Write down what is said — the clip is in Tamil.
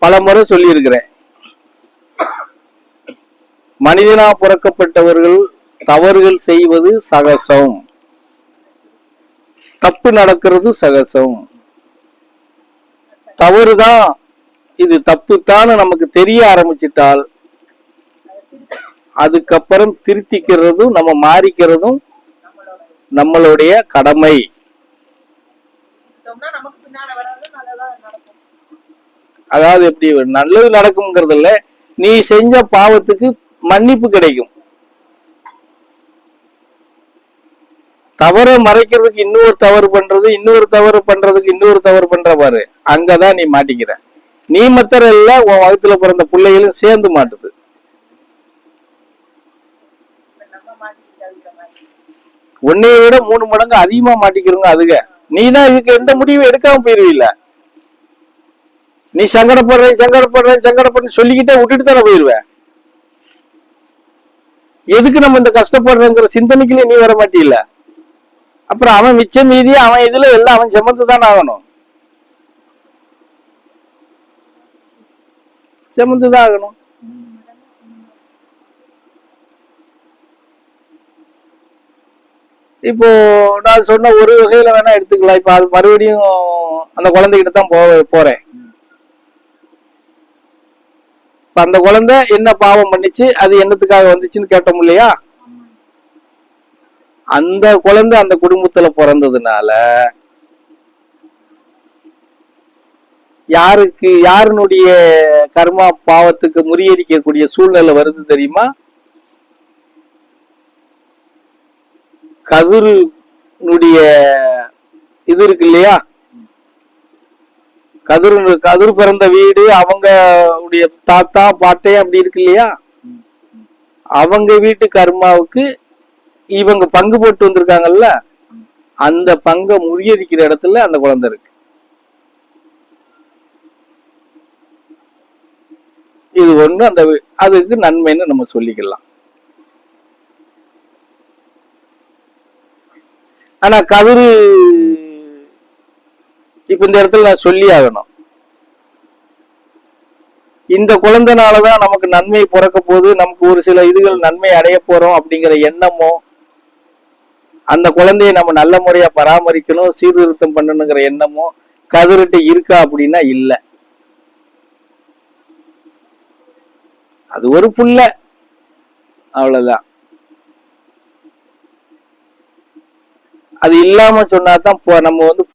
பல முறை சொல்லி இருக்கிறேன். மனிதனா பிறக்கப்பட்டவர்கள் தவறுகள் செய்வது சகசம், தப்பு நடக்கிறது சகசம். தவறுதான், இது தப்புத்தான்னு நமக்கு தெரிய ஆரம்பிச்சிட்டால் அதுக்கப்புறம் திருத்திக்கிறதும் நம்ம மாறிக்கிறதும் நம்மளுடைய கடமை. அதாவது எப்படி நல்லது நடக்கும்ங்கிறது இல்ல, நீ செஞ்ச பாவத்துக்கு மன்னிப்பு கிடைக்கும். தவறை மறைக்கிறதுக்கு இன்னொரு தவறு பண்றது, இன்னொரு தவறு பண்றதுக்கு இன்னொரு தவறு பண்ற பாரு, அங்கதான் நீ மாட்டிக்கிற. நீ மத்தர இல்ல, உன் வகுத்துல பிறந்த பிள்ளைகளும் சேர்ந்து மாட்டுது. உன்னைய விட 3 மடங்கு அதிகமா மாட்டிக்கிறவங்க அதுக. நீ தான் இதுக்கு எந்த முடிவும் எடுக்காம போயிருவீல்ல. நீ சங்கடப்படுறேன்னு சொல்லிக்கிட்டே விட்டுட்டு தானே போயிருவ. எதுக்கு நம்ம இந்த கஷ்டப்படுறங்கிற சிந்தனைக்குள்ளே நீ வர மாட்டீல்ல. அப்புறம் அவன் மிச்சம் மீதி அவன் இதுல எல்லாம் அவன் செமந்துதான் ஆகணும், செமந்துதான் ஆகணும். இப்போ நான் சொன்ன ஒரு வகையில வேணா எடுத்துக்கலாம். இப்ப அது மறுபடியும் அந்த குழந்தைகிட்ட தான் போறேன். அந்த குழந்தை என்ன பாவம் பண்ணிச்சு, அது என்னத்துக்காக வந்துச்சுன்னு கேட்டோம் இல்லையா. அந்த குழந்தை அந்த குடும்பத்துல பிறந்ததுனால யாருனுடைய கர்மா பாவத்துக்கு முறியடிக்கக்கூடிய சூழ்நிலை வருது தெரியுமா? கதிருனுடைய இது இருக்கு இல்லையா, கதிர் பிறந்த வீடு, அவங்க தாத்தா பாட்டே அப்படி இருக்கு இல்லையா, அவங்க வீட்டு கர்மாவுக்கு இவங்க பங்கு போட்டு வந்திருக்காங்கல்ல, அந்த பங்கை முறியடிக்கிற இடத்துல அந்த குழந்தை இருக்கு. இது ஒண்ணு, அந்த அதுக்கு நன்மைன்னு நம்ம சொல்லிக்கலாம். ஆனா கதிரு இப்ப இந்த இடத்துல நான் சொல்லி ஆகணும், இந்த குழந்தைனாலதான் நமக்கு நன்மை பிறக்க போது, நமக்கு ஒரு சில இதுகள் நன்மை அடைய போறோம் அப்படிங்கிற எண்ணமோ, அந்த குழந்தைய நம்ம நல்ல முறையா பராமரிக்கணும், சீர்திருத்தம் பண்ணணுங்கிற எண்ணமோ கதிர்கிட்ட இருக்கா அப்படின்னா இல்ல. அது ஒரு புள்ள, அவ்வளவுதான். அது இல்லாம சொன்னாதான் நம்ம